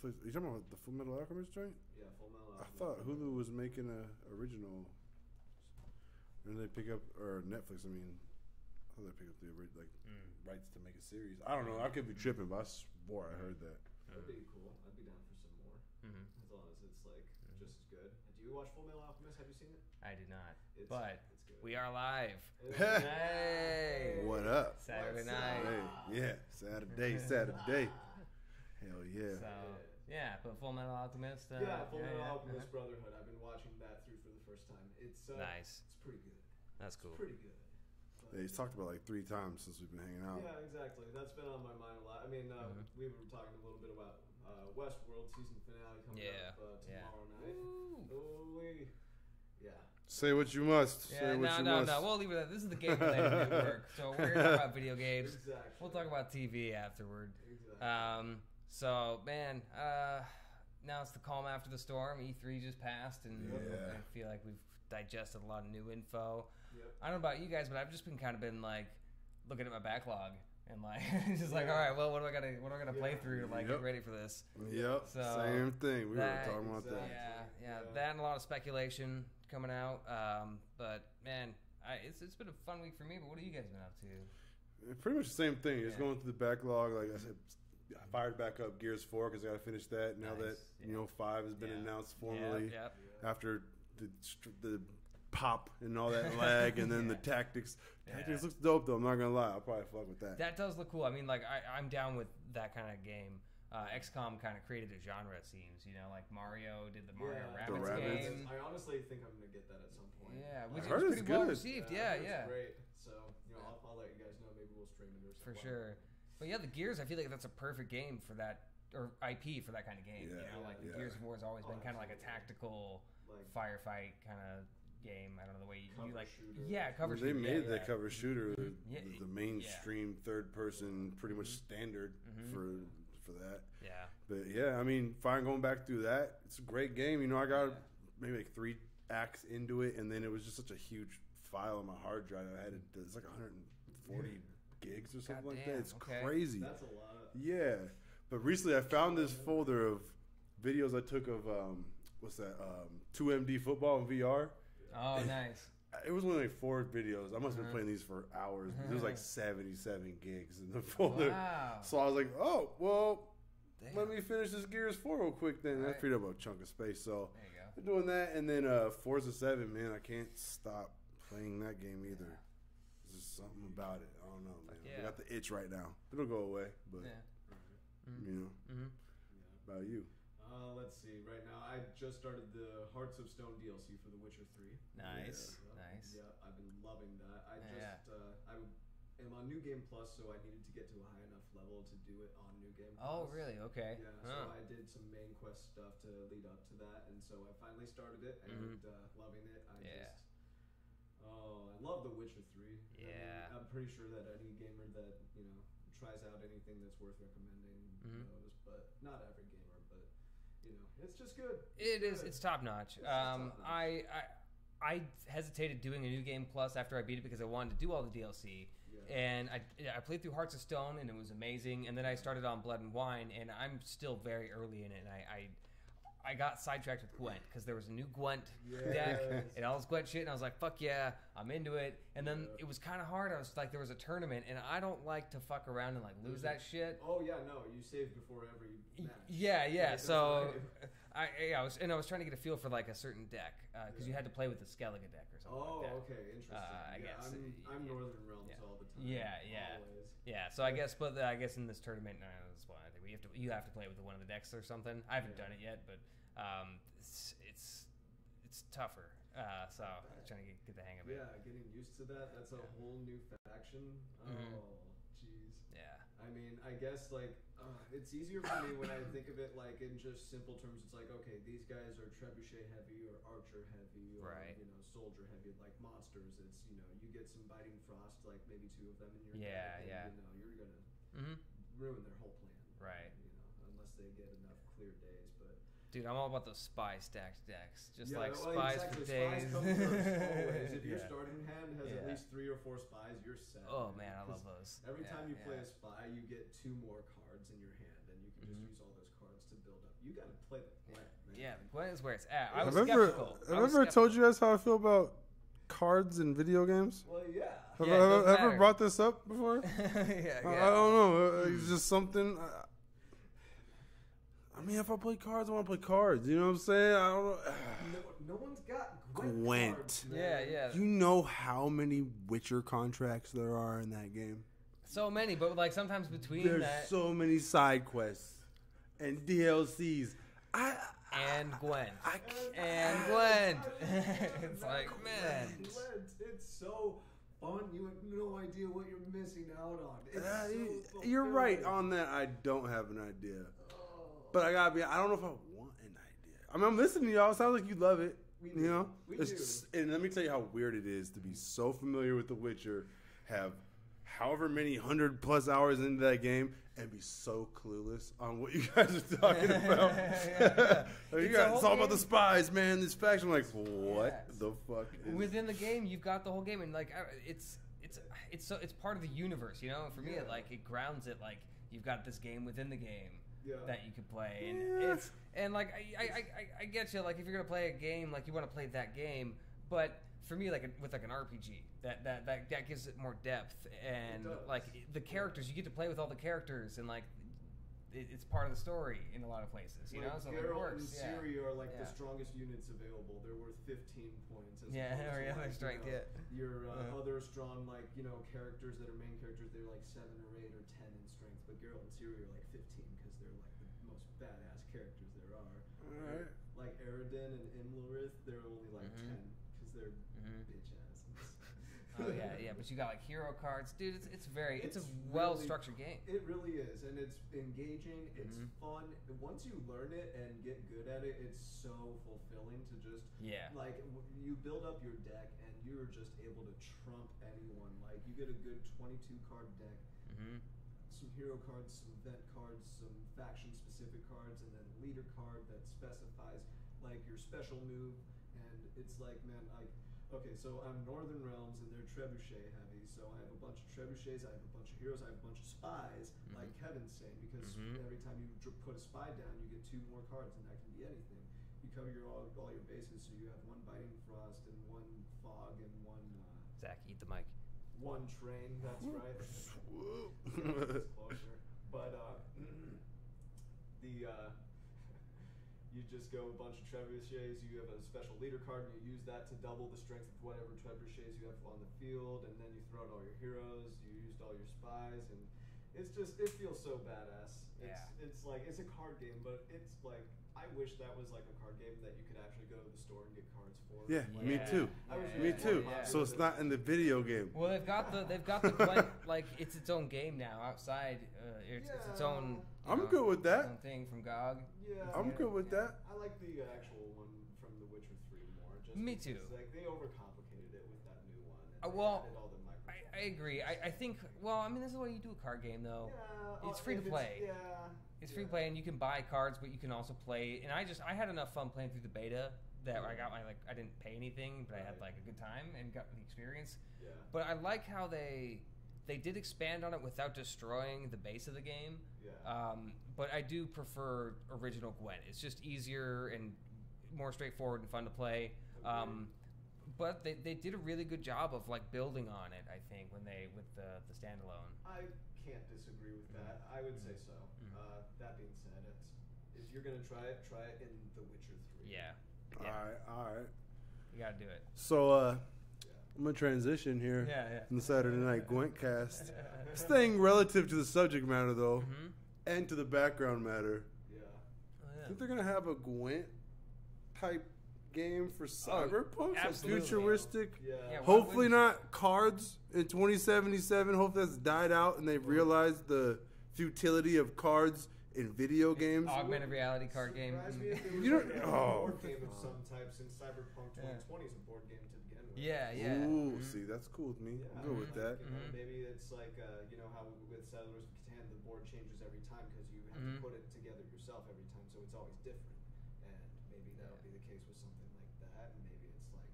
Netflix. You talking about the Full Metal Alchemist joint? Yeah, Full Metal I Alchemist. thought Hulu was making a original. And they pick up, or Netflix. I mean, I thought they pick up the rights to make a series. I don't know. I could be tripping, but I swore I heard that. That'd be cool. I'd be down for some more. As long as it's like just as good. Do you watch Full Metal Alchemist? Have you seen it? I did not. It's But good. we are live. Hey, what up? Saturday What's night. up? Hey, yeah, Saturday. Hell yeah. So, yeah, but Full Metal Alchemist. Yeah, Full Metal Alchemist Brotherhood. I've been watching that through for the first time. It's Nice. It's pretty good. That's cool. It's pretty good. But, Yeah, he's talked about like 3 times since we've been hanging out. yeah, exactly. That's been on my mind a lot. I mean, we were talking a little bit about Westworld season finale coming up tomorrow night. Ooh-wee. Yeah. Say what you must. Yeah, Say what you no. must. We'll leave it at this is the game related network. So we're going to talk about video games. Exactly. We'll talk about TV afterward. Exactly. So, man, now it's the calm after the storm. E3 just passed, and I feel like we've digested a lot of new info. Yep. I don't know about you guys, but I've just been like looking at my backlog and like just like, all right, well, what do I gotta play through to like get ready for this? Yep. So Same thing. We were talking about that. Yeah. That and a lot of speculation coming out. But man, it's been a fun week for me. But what have you guys been up to? Pretty much the same thing. Just going through the backlog. Like I said, I fired back up Gears 4 because I got to finish that. Now that 5 has been announced formally after the pop and all that lag, and then the tactics. Tactics looks dope though. I'm not gonna lie. I'll probably fuck with that. That does look cool. I mean, like I'm down with that kind of game. XCOM kind of created a genre, it seems. You know, like Mario did the Mario Rabbids game. I honestly think I'm gonna get that at some point. Yeah, which I is heard pretty it's well good. received. Yeah. Great. So I'll let you guys know. Maybe we'll stream it or something. For sure. But yeah, the Gears, I feel like that's a perfect game for that, or IP for that kind of game. Yeah. You know, like Gears of War has always been kind of like a tactical firefight kind of game. I don't know the way you like. Shooter. Yeah, cover They shooter. made the cover shooter the Yeah. mainstream third person, pretty much standard for that. Yeah. But yeah, I mean, fine going back through that. It's a great game. You know, I got maybe like 3 acts into it, and then it was just such a huge file on my hard drive. I had it's like 140 gigs or something like that. It's crazy. That's a lot. Yeah, but recently I found this folder of videos I took of 2MD football in VR. Oh, nice. It was only like 4 videos. I must have been playing these for hours. There was like 77 gigs in the folder. Wow. So I was like, oh, well, Damn. let me finish this Gears 4 real quick then. That freed up a chunk of space. So There you go. we're doing that. And then Forza 7, man, I can't stop playing that game either. There's just something about it. I don't know, man. I got the itch right now. It'll go away, but, you know. About you? Let's see. Right now, I just started the Hearts of Stone DLC for The Witcher 3. Nice. Yeah, I've been loving that. I am on New Game Plus, so I needed to get to a high enough level to do it on New Game Plus. Oh, really? Okay. Yeah, so I did some main quest stuff to lead up to that, and so I finally started it and loving it. I love The Witcher 3. Yeah. I mean, I'm pretty sure that any gamer that, tries out anything that's worth recommending knows, but not every gamer, but, it's just good. It's top notch. I hesitated doing a New Game Plus after I beat it because I wanted to do all the DLC. Yeah. And I played through Hearts of Stone, and it was amazing. And then I started on Blood and Wine, and I'm still very early in it. And I got sidetracked with Gwent because there was a new Gwent deck and all this Gwent shit, and I was like, fuck yeah, I'm into it. And then it was kind of hard. I was like, there was a tournament, and I don't like to fuck around and like lose that shit. Oh yeah, no, you save before every match. Yeah. So I was trying to get a feel for like a certain deck because you had to play with the Skellige deck or something like that. Oh, okay, interesting. I guess I'm Northern Realms all the time. Yeah. Always. Yeah, so I guess in this tournament, that's one I think you have to play with one of the decks or something. I haven't done it yet, but it's tougher. So I'm trying to get the hang of it. Yeah, getting used to that. That's a whole new faction. Oh, jeez. Yeah. I mean, I guess like it's easier for me when I think of it like in just simple terms. It's like, okay, these guys are trebuchet heavy or archer heavy or soldier heavy, like monsters. It's you get some biting frost, like maybe 2 of them in your deck, and, you're gonna ruin their whole plan. Right. Unless they get enough clear days, but. Dude, I'm all about those spy stacked decks. Just spies exactly. for days. Spies come first, always. If your starting hand has at least 3 or 4 spies, you're set. Oh man, I love those. Every time you play a spy, you get 2 more cards in your hand, and you can just use all those cards to build up you got to play the Gwent, man. Yeah, the Gwent is where it's at. I was Have skeptical. I ever told you guys how I feel about cards in video games? Well, yeah. Have I ever brought this up before? yeah. I don't know. It's just something. I mean, if I play cards, I want to play cards. You know what I'm saying? I don't know. No one's got Gwent. Cards, yeah. You know how many Witcher contracts there are in that game? So many, but like sometimes between There's that so many side quests and DLCs. And Gwent. It's like, man. It's so fun. You have no idea what you're missing out on. You're right on that. I don't have an idea. But I gotta be. I don't know if I want an idea. I mean, I'm listening to y'all. It sounds like you love it. We do. Just, and let me tell you how weird it is to be so familiar with The Witcher, have however many 100+ hours into that game, and be so clueless on what you guys are talking about. It's all about the spies, man. This faction. I'm like, what the fuck? Within the game, you've got the whole game, and like it's part of the universe, you know. And for me, it grounds it. Like you've got this game within the game. Yeah. That you can play, and like I get you. Like if you're gonna play a game, like you want to play that game, but for me, like with like an RPG, that gives it more depth, and like the characters, you get to play with all the characters, and like it's part of the story in a lot of places, you know. So it works. And Ciri are like the strongest units available. They're worth 15 points. Their strength. Your other strong, like characters that are main characters, they're like 7 or 8 or 10 in strength, but Geralt and Ciri are like 15 because they're like the most badass characters there are. Right. Like Eredin and Imlerith, they're only like 10 because they're bitch asses. Oh yeah, but you got like hero cards, dude. It's a well structured game. It really is, and it's engaging. It's fun. Once you learn it and get good at it, it's so fulfilling to just like you build up your deck and you're just able to trump anyone. Like you get a good 22 card deck, some hero cards, some event cards, some faction specific cards, and then leader card that specifies like your special move. And it's like, man, okay, so I'm Northern Realms and they're trebuchet heavy, so I have a bunch of trebuchets, I have a bunch of heroes, I have a bunch of spies, like Kevin's saying, because every time you put a spy down, you get 2 more cards, and that can be anything. You cover all your bases, so you have 1 Biting Frost and 1 Fog and 1... Zach, eat the mic. 1 Train, that's right. But you just go a bunch of trebuchets, you have a special leader card, and you use that to double the strength of whatever trebuchets you have on the field, and then you throw out all your heroes, you used all your spies, and it feels so badass. It's like, it's a card game, but it's like, I wish that was like a card game that you could actually go to the store and get cards for. Yeah, me too. Me too. So it's not in the video game. Well, they've got the Gwent, like it's its own game now outside. It's its own. I'm good with that. Own thing from GOG. Yeah, I'm good with that. I like the actual one from The Witcher 3 more. Just me too. Like they overcomplicated it with that new one. And I agree. I think. Well, I mean, this is the way you do a card game, though. Yeah, it's free to play. It's free to play, and you can buy cards, but you can also play. And I had enough fun playing through the beta that I got I didn't pay anything, but I had like a good time and got the experience. Yeah. But I like how they did expand on it without destroying the base of the game. Yeah. But I do prefer original Gwent. It's just easier and more straightforward and fun to play. But they did a really good job of like building on it, I think, with the standalone. I can't disagree with that. I would say so. That being said, if you're gonna try it in The Witcher 3. Yeah. All right. You gotta do it. So I'm gonna transition here from the Saturday Night Gwent cast. Staying relative to the subject matter though, and to the background matter. Yeah. I think they're gonna have a Gwent type game for Cyberpunk, like futuristic. Yeah, hopefully not cards in 2077. Hopefully that's died out and they've realized the futility of cards in video games. Augmented reality card game. You don't. Board game of some type, since Cyberpunk 2020 is a board game to begin with. Yeah. Ooh, see, that's cool with me. I'm good with that. Maybe it's like how with Settlers of Catan, the board changes every time because you have to put it together yourself every time, so it's always different. And maybe that'll be the case with something like that. And maybe it's like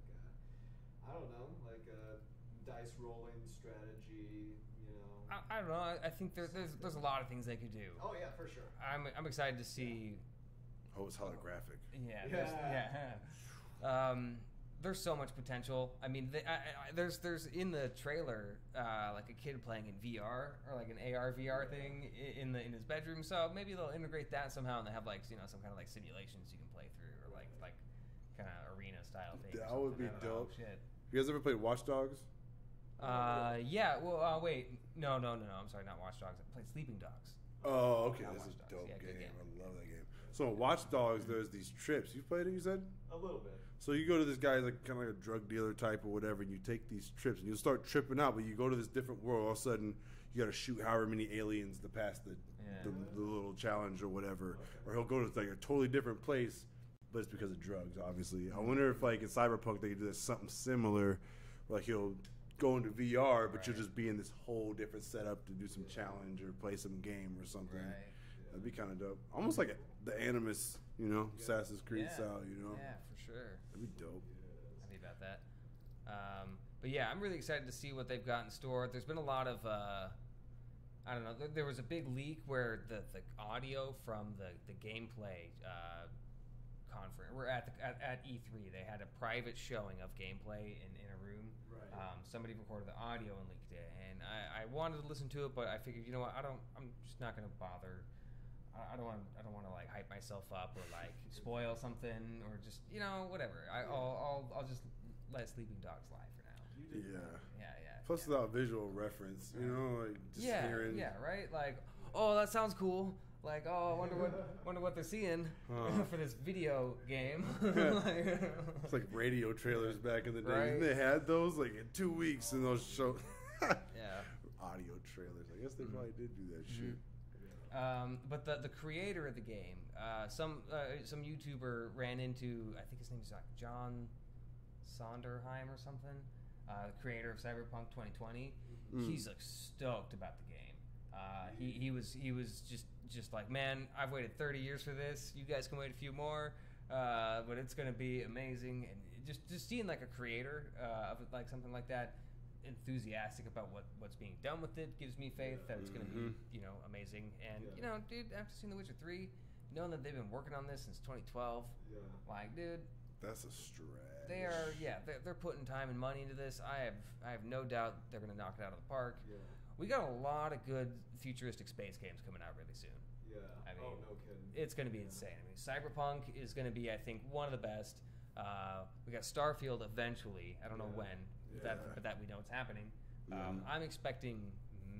I don't know, like a dice rolling strategy. I don't know. I think there's a lot of things they could do. Oh yeah, for sure. I'm excited to see Oh, it's holographic. There's so much potential. I mean, there's in the trailer like a kid playing in VR or like an AR VR thing in his bedroom. So maybe they'll integrate that somehow, and they have like some kind of like simulations you can play through, or like kind of arena style thing. That would be dope. Shit. You guys ever played Watch Dogs? Yeah. Well, wait. No. I'm sorry, not Watch Dogs. I played Sleeping Dogs. Oh, okay. This is a dope game. I love that game. So in Watch Dogs, there's these trips. You played it, you said? A little bit. So you go to this guy's like kind of like a drug dealer type or whatever, and you take these trips, and you start tripping out, but you go to this different world. All of a sudden, you got to shoot however many aliens to pass the little challenge or whatever. Or he'll go to like a totally different place, but it's because of drugs, obviously. I wonder if like in Cyberpunk they could do something similar, like he'll go into VR, but you'll just be in this whole different setup to do some challenge or play some game or something. Right. That'd be kind of dope. Almost like the Animus, Assassin's Creed style, Yeah, for sure. That'd be dope. Happy about that. But yeah, I'm really excited to see what they've got in store. There's been a lot of, I don't know, there was a big leak where the audio from the gameplay conference, we're at E3, they had a private showing of gameplay in a room. Right. Somebody recorded the audio and leaked it, and I wanted to listen to it, but I figured, you know what, I'm just not going to bother. I don't want to like hype myself up or like spoil something or just whatever. I'll just let Sleeping Dogs lie for now. Yeah. Plus without visual reference, like just hearing. Yeah, right. Like, oh, that sounds cool. Like, oh, I wonder what they're seeing for this video game. It's like radio trailers back in the day. Right? They had those like in 2 weeks, and those show. Audio trailers. I guess they probably did do that shit. But the creator of the game, some YouTuber ran into, I think his name is like John Sonderheim or something, the creator of Cyberpunk 2020. He's like stoked about the game. He was just like, man, I've waited 30 years for this. You guys can wait a few more, but it's gonna be amazing. And just seeing like a creator of like something like that, enthusiastic about what's being done with it, gives me faith that it's going to be amazing. And dude, after seeing The Witcher 3, knowing that they've been working on this since 2012, like, dude, that's a stretch. They are, they're putting time and money into this. I have no doubt they're going to knock it out of the park. We got a lot of good futuristic space games coming out really soon. I mean, no kidding. It's going to be insane. I mean, Cyberpunk is going to be, I think, one of the best. We got Starfield eventually. I don't know when. But that we know it's happening. I'm expecting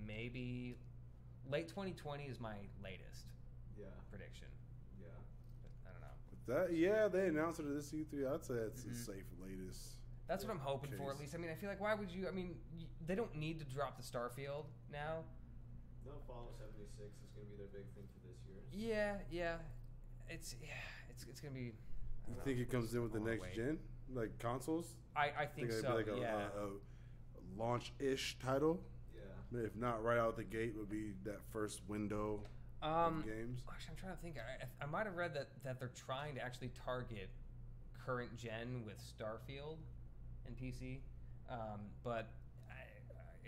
maybe late 2020 is my latest prediction. But I don't know. They announced it at this E3. I'd say it's a safe latest. That's what I'm hoping for, at least. I mean, I feel like, why would you? I mean, they don't need to drop the Starfield now. No, Fallout 76 is going to be their big thing for this year. Yeah. It's going to be. You think it comes in with the next gen, like consoles? I think so. Like a launch-ish title. Yeah. If not right out the gate, would be that first window of games. Actually, I'm trying to think. I might have read that they're trying to actually target current gen with Starfield and PC, but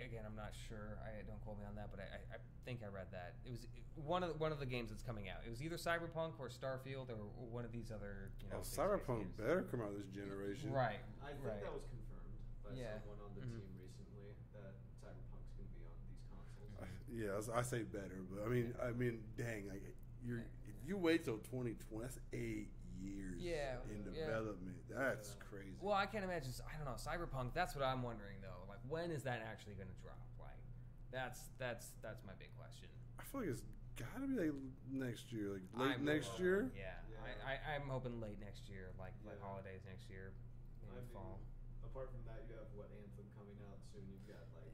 again, I'm not sure. Don't quote me on that, but I think I read that it was one of the games that's coming out. It was either Cyberpunk or Starfield or one of these other. Cyberpunk better come out this generation, right? I think that was confirmed by someone on the team recently that Cyberpunk's going to be on these consoles. I say better, but I mean, dang, like if you wait till 2020, that's 8 years in development. That's crazy. Well, I can't imagine. I don't know, Cyberpunk. That's what I'm wondering though. Like, when is that actually going to drop? Like, that's my big question. I feel like it's got to be like next year, like late next year. Yeah. I'm hoping late next year, like holidays next year, maybe fall. Apart from that, you have Anthem coming out soon. You've got like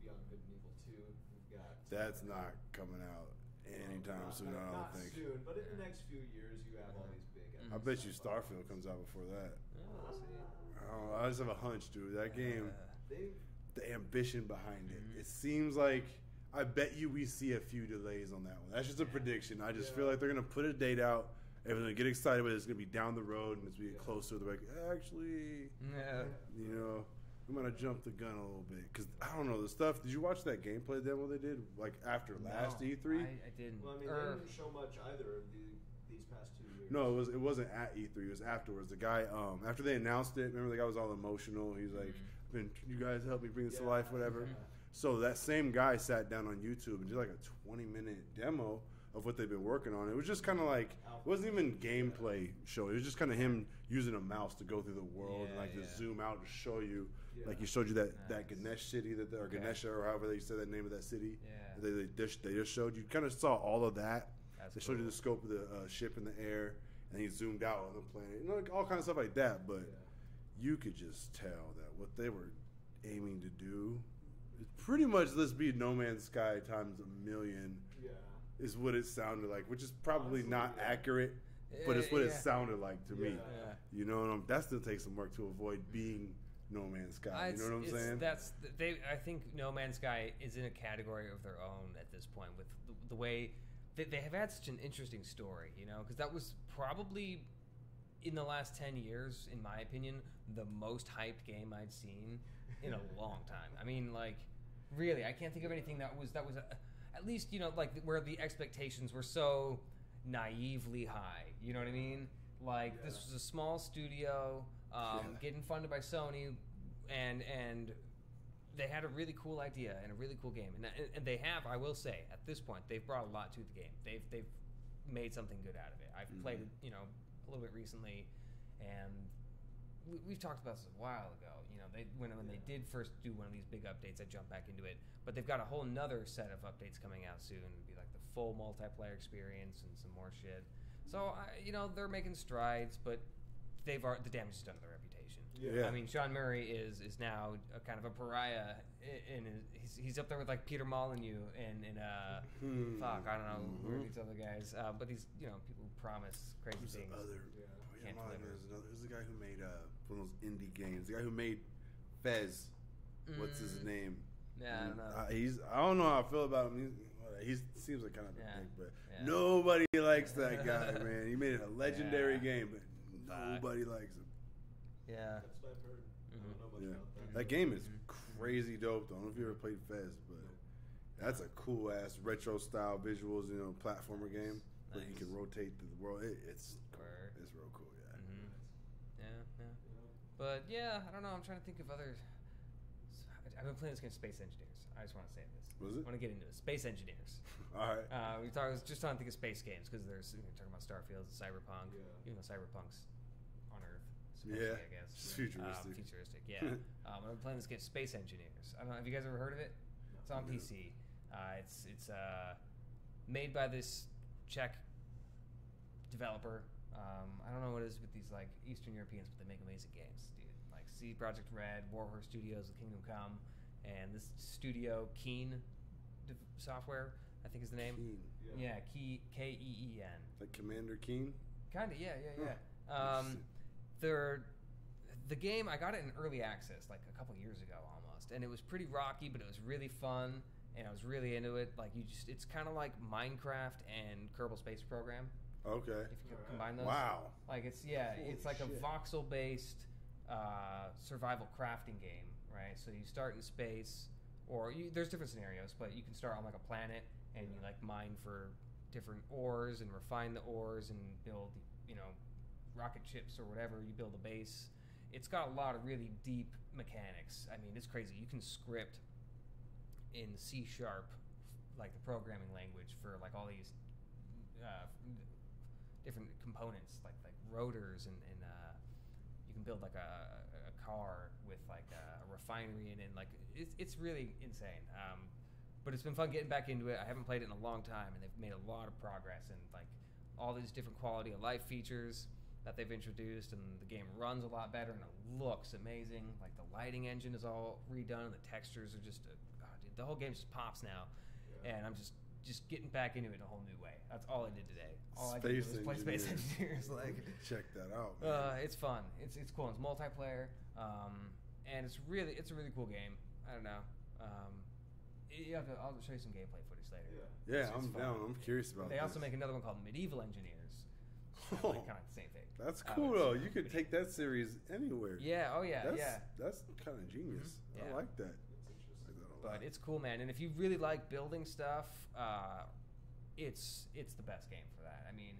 Beyond Good and Evil 2. You've got that's not coming out anytime soon. I don't think. Not soon, but in the next few years, you have all these big. I bet you Starfield comes out before that. I just have a hunch, dude. That game, the ambition behind it. It seems like. I bet you we see a few delays on that one. That's just a prediction. I just feel like they're going to put a date out. Everyone's going to get excited with it. It's going to be down the road, and it's going to be closer. They're like, actually, we might have jumped the gun a little bit. Because, I don't know, the stuff. Did you watch that gameplay demo they did, like, after last E3? I didn't. Well, I mean, they didn't show much either of these past 2 years. No, it wasn't at E3. It was afterwards. The guy, after they announced it, remember the guy was all emotional. He's like, "You guys help me bring this to life, whatever." Yeah. So that same guy sat down on YouTube and did like a 20-minute demo of what they've been working on. It was just kind of like, it wasn't even gameplay show. It was just kind of him using a mouse to go through the world and like to zoom out to show you. Yeah. Like he showed you that Ganesh city, or Ganesha, or however they said that name of that city. Yeah. They just showed you. Kind of saw all of that. They showed you the scope of the ship in the air, and he zoomed out on the planet. You know, like all kinds of stuff like that. But you could just tell that what they were aiming to do is pretty much let's be No Man's Sky times a million. Yeah. Is what it sounded like, which is probably not accurate, but it's what it sounded like to me. Yeah. You know, and that still takes some work to avoid being No Man's Sky. You know what I'm saying? I think No Man's Sky is in a category of their own at this point with the way they have had such an interesting story. You know, because that was probably in the last 10 years, in my opinion, the most hyped game I'd seen in a long time. I mean, like, really, I can't think of anything that was. At least, you know, like where the expectations were so naively high. You know what I mean? Like this was a small studio getting funded by Sony, and they had a really cool idea and a really cool game. And they have, I will say, at this point, they've brought a lot to the game. They've made something good out of it. I've played it, you know, a little bit recently, and we've talked about this a while ago. You know, when they did first do one of these big updates, I jumped back into it. But they've got a whole nother set of updates coming out soon. It'll be like the full multiplayer experience and some more shit. So, you know, they're making strides, but the damage is done to their reputation. Yeah. I mean, Sean Murray is now a kind of a pariah, and he's up there with like Peter Molyneux and fuck, I don't know who are these other guys, but these, you know, people who promise crazy things. Can't deliver. There's the guy who made one of those indie games. The guy who made Fez. What's his name? Yeah, I don't know. I don't know how I feel about him. He seems like kind of a dick, but nobody likes that guy, man. He made a legendary game, but nobody likes him. Yeah. That's what I've heard. I don't know much about that. That game is crazy dope, though. I don't know if you ever played Fez, but that's a cool-ass retro-style visuals, you know, platformer game where you can rotate through the world. It's real cool, yeah. Yeah. But, yeah, I don't know. I'm trying to think of other... I've been playing this game, Space Engineers. I just want to say this. Was it? I want to get into it. Space Engineers. All right. I was just trying to think of space games because we're talking about Starfield, Cyberpunk. Yeah. Even though Cyberpunk's on Earth, I guess. It's futuristic. Yeah. I've been playing this game, Space Engineers. I don't know. Have you guys ever heard of it? No. It's on PC. It's made by this Czech developer. I don't know what it is with these like Eastern Europeans, but they make amazing games, dude. Like CD Projekt Red, Warhorse Studios, The Kingdom Come, and this studio Keen Software, I think is the name. Keen. Yeah, K-E-E-N. Like Commander Keen? Kind of, yeah. The game, I got it in early access like a couple years ago almost, and it was pretty rocky, but it was really fun, and I was really into it. Like it's kind of like Minecraft and Kerbal Space Program. Okay. If you combine those. Wow. Like it's like a voxel-based survival crafting game, right? So you start in space, or there's different scenarios, but you can start on like a planet and you like mine for different ores and refine the ores and build, you know, rocket ships or whatever. You build a base. It's got a lot of really deep mechanics. I mean, it's crazy. You can script in C#, like the programming language for like all these different components, like rotors, and you can build like a car with like a refinery in it. Like it's really insane. But it's been fun getting back into it. I haven't played it in a long time, and they've made a lot of progress and like all these different quality of life features that they've introduced, and the game runs a lot better and it looks amazing. Like the lighting engine is all redone, and the textures are just dude, the whole game just pops now. And I'm just getting back into it in a whole new way. That's all I did today. All I did was play Space Engineers. Like, check that out, man. It's fun. It's cool. It's multiplayer, and it's a really cool game. I don't know. I'll show you some gameplay footage later. Yeah, I'm down. I'm curious about. They also make another one called Medieval Engineers. Kind of the same thing. That's cool though. You could take that series anywhere. Yeah. Oh yeah. That's kind of genius. Mm-hmm. I like that. But it's cool, man. And if you really like building stuff, it's the best game for that. I mean,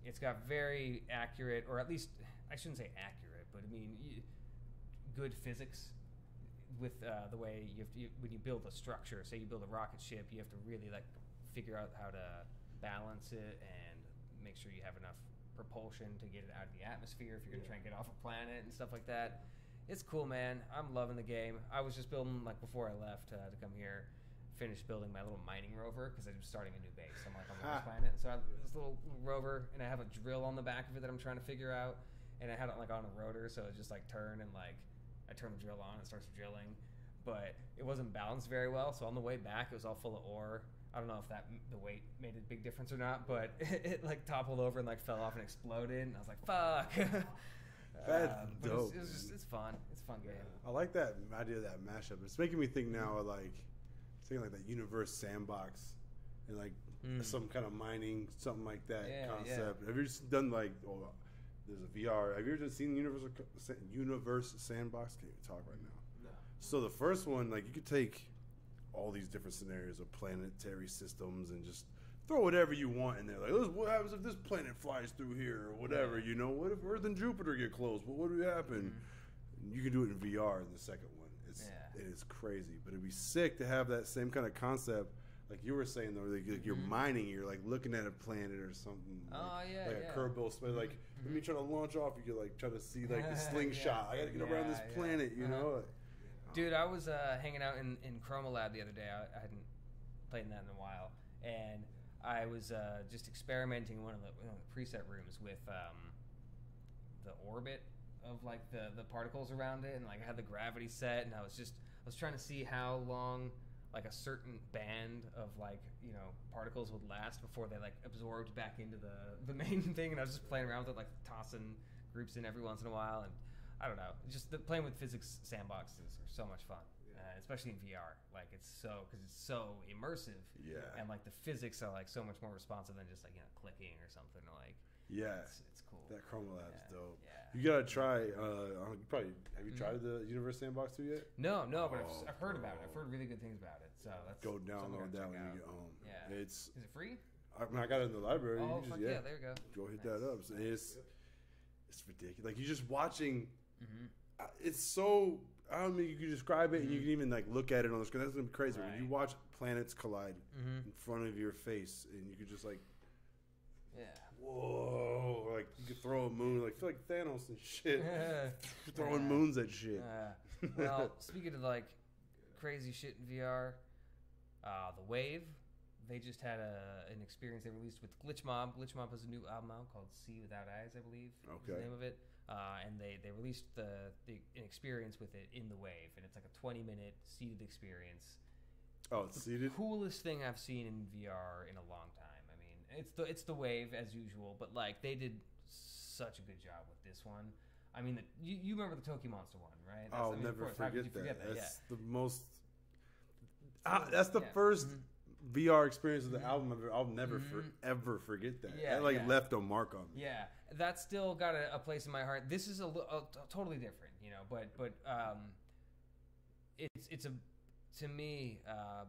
It's got very accurate, or at least I shouldn't say accurate, but I mean good physics with the way when you build a structure. Say you build a rocket ship, you have to really like figure out how to balance it and make sure you have enough propulsion to get it out of the atmosphere if you're gonna try and get off a planet and stuff like that. It's cool, man. I'm loving the game. I was just building, like, before I left to come here, finished building my little mining rover because I'm starting a new base. I'm like on the first planet. So I have this little rover, and I have a drill on the back of it that I'm trying to figure out. And I had it like on a rotor, so it just like turn and like I turn the drill on and it starts drilling. But it wasn't balanced very well, so on the way back it was all full of ore. I don't know if the weight made a big difference or not, but it like toppled over and like fell off and exploded, and I was like, fuck. That's dope. It's fun. It's a fun game. I like that idea of that mashup. It's making me think now of like thinking like that universe sandbox and like some kind of mining, something like that concept. Have you just done like there's a VR? Have you ever just seen universe sandbox? Can't even talk right now. No. So the first one, like you could take all these different scenarios of planetary systems and just throw whatever you want in there. Like, what happens if this planet flies through here or whatever? You know, what if Earth and Jupiter get close? What would happen? You can do it in VR in the second one. It is crazy, but it'd be sick to have that same kind of concept, like you were saying though. Like you're mining, you're like looking at a planet or something. Like a curveball space. Like when you try to launch off, you can like try to see like the slingshot. I got to get around this planet, you know. Dude, I was hanging out in Chroma Lab the other day. I hadn't played in that in a while, and I was just experimenting in one of the preset rooms with the orbit of like the particles around it, and like I had the gravity set, and I was trying to see how long like a certain band of like particles would last before they like absorbed back into the main thing, and I was just playing around with it, like tossing groups in every once in a while, and I don't know, just playing with physics sandboxes are so much fun. Especially in VR, like because it's so immersive, and like the physics are like so much more responsive than just like clicking or something. Like it's cool. That Chroma Lab's dope. You gotta try. Have you tried the Universe Sandbox 2 yet? No, but I've heard about it. I've heard really good things about it. So that's go download that when you get home. Yeah, is it free? I got it in the library. Oh, fuck yeah, there you go. Go hit that up. So it's ridiculous. Like you're just watching. It's so. I don't mean you can describe it, and you can even like look at it on the screen. That's gonna be crazy when you watch planets collide in front of your face, and you could just like, whoa, like you could throw a moon, like feel like Thanos and shit, throwing moons at shit. Well, speaking of like crazy shit in VR, the Wave, they just had an experience they released with Glitch Mob. Glitch Mob has a new album out called See Without Eyes, I believe. Is the name of it. And they released an experience with it in the Wave, and it's like a 20-minute seated experience. Oh, it's seated? Coolest thing I've seen in VR in a long time. I mean, it's the Wave as usual, but like they did such a good job with this one. I mean, you remember the Toki Monster one, right? I'll never forget that. That's the most. That's the first VR experience of the album. I'll never ever forget that. That left a mark on me. Yeah, that's still got a place in my heart. This is a totally different, but it's to me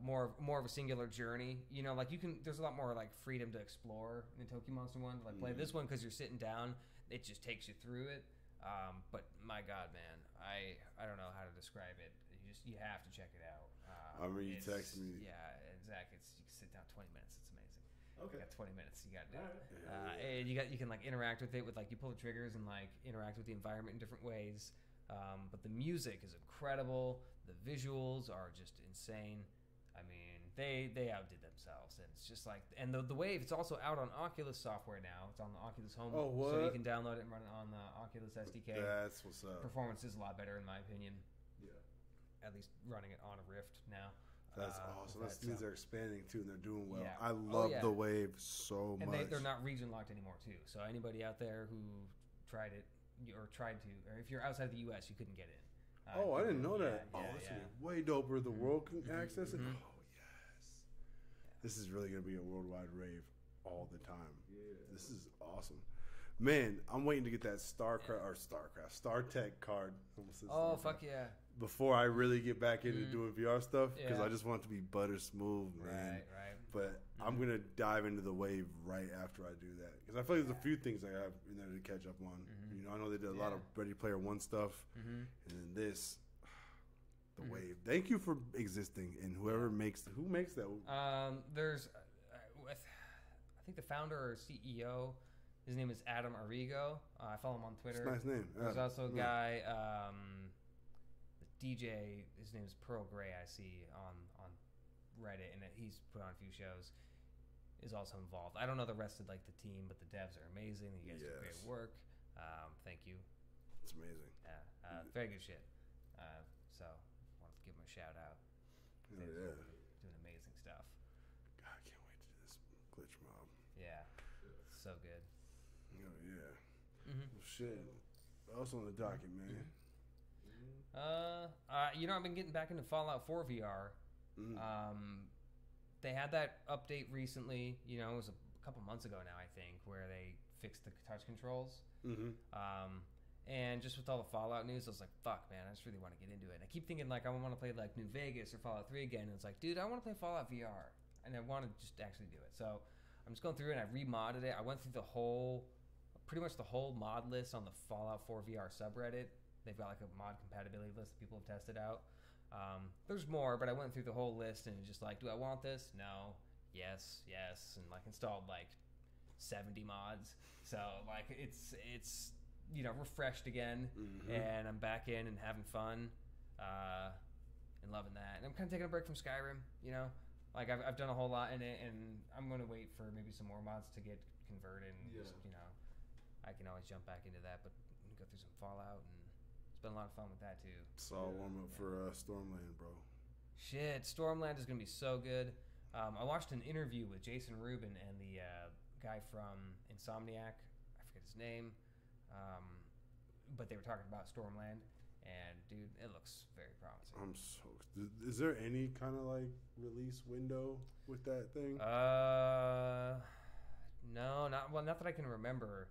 more of a singular journey. Like there's a lot more like freedom to explore in the Toki Monster one. Like play this one because you're sitting down, it just takes you through it. But my God, man, I don't know how to describe it. You have to check it out. I remember you texted me. Yeah, exactly. You can sit down 20 minutes. It's amazing. Okay. You got 20 minutes. You got to do it. And you can like interact with it with like you pull the triggers and like interact with the environment in different ways. But the music is incredible. The visuals are just insane. I mean, they outdid themselves, and it's just like the Wave. It's also out on Oculus software now. It's on the Oculus Home, so you can download it and run it on the Oculus SDK. That's what's up. Performance is a lot better in my opinion. At least running it on a Rift now. That's awesome. That means they're expanding too, and they're doing well. I love the Wave so much. And they're not region locked anymore too. So anybody out there who tried it or if you're outside the U.S., you couldn't get in. I didn't know that. It's gonna be way doper. The world can access it. Oh yes. This is really gonna be a worldwide rave all the time. This is awesome. Man, I'm waiting to get that StarTech card. Oh, fuck yeah. Before I really get back into doing VR stuff, because I just want it to be butter smooth, man. Right. But I'm gonna dive into the wave right after I do that because I feel like there's a few things I have in there to catch up on. You know, I know they did a lot of Ready Player One stuff, and then this, the wave. Thank you for existing, and who makes that. There's, I think the founder or CEO. His name is Adam Arrigo. I follow him on Twitter. That's a nice name. There's also a guy, the DJ. His name is Pearl Grey. I see on Reddit, and he's put on a few shows. Is also involved. I don't know the rest of like the team, but the devs are amazing. You guys do great work. Thank you. It's amazing. Yeah, very good shit. So I wanted to give him a shout out. Yeah, doing amazing stuff. God, I can't wait to do this glitch mob. Yeah, so good. Oh yeah. Well, shit. What else on the docket, man? I've been getting back into Fallout 4 VR. They had that update recently. You know, it was a couple months ago now, I think, where they fixed the touch controls. And just with all the Fallout news, I was like, fuck, man, I just really want to get into it. And I keep thinking, like, I want to play, like, New Vegas or Fallout 3 again. And it's like, dude, I want to play Fallout VR. And I want to just actually do it. So I'm just going through and I remodded it. I went through pretty much the whole mod list on the Fallout 4 VR subreddit. They've got, like, a mod compatibility list that people have tested out. There's more, but I went through the whole list and just like, do I want this? No. Yes. And like installed like 70 mods. So like it's refreshed again, and I'm back in and having fun, and loving that. And I'm kind of taking a break from Skyrim. You know, like I've done a whole lot in it, and I'm going to wait for maybe some more mods to get converted. And just, I can always jump back into that, but go through some Fallout and. It's been a lot of fun with that too. Saw warm up for Stormland, bro. Shit, Stormland is gonna be so good. I watched an interview with Jason Rubin and the guy from Insomniac. I forget his name, but they were talking about Stormland, and dude, it looks very promising. Is there any kind of like release window with that thing? No, not that I can remember,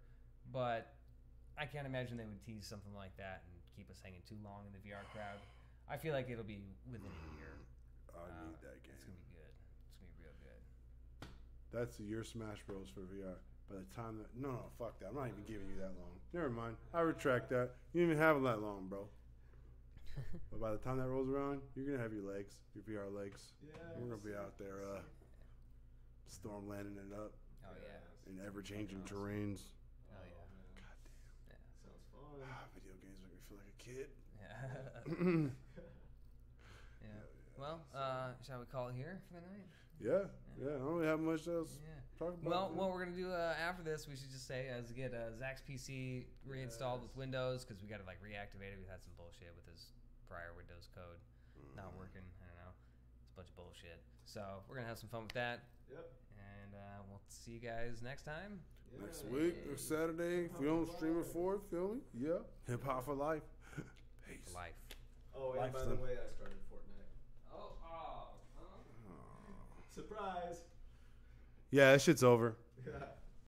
but I can't imagine they would tease something like that and keep us hanging too long in the VR crowd. I feel like it'll be within a year. I need that game. It's going to be good. It's going to be real good. That's your Smash Bros. For VR. By the time that... No, fuck that. I'm not even giving you that long. Never mind. I retract that. You didn't even have them that long, bro. But by the time that rolls around, you're going to have your VR legs. Yeah. We're going to be out there storm landing it up. Oh, yeah. In ever-changing terrains. Video games make me feel like a kid. Yeah. Well, shall we call it here for the night? Yeah. I don't really have much else to talk about. Well, what we're going to do after this, we should just say, is get Zach's PC reinstalled with Windows, because we got to like reactivate it. We've had some bullshit with his prior Windows code not working. I don't know. It's a bunch of bullshit. So we're going to have some fun with that. Yep. And we'll see you guys next time. Next week or Saturday, if we don't stream it for it, feel me? Yeah. Hip hop for life. Peace. For life. Oh, and by the way, I started Fortnite. Oh. Surprise. Yeah, that shit's over. Yeah.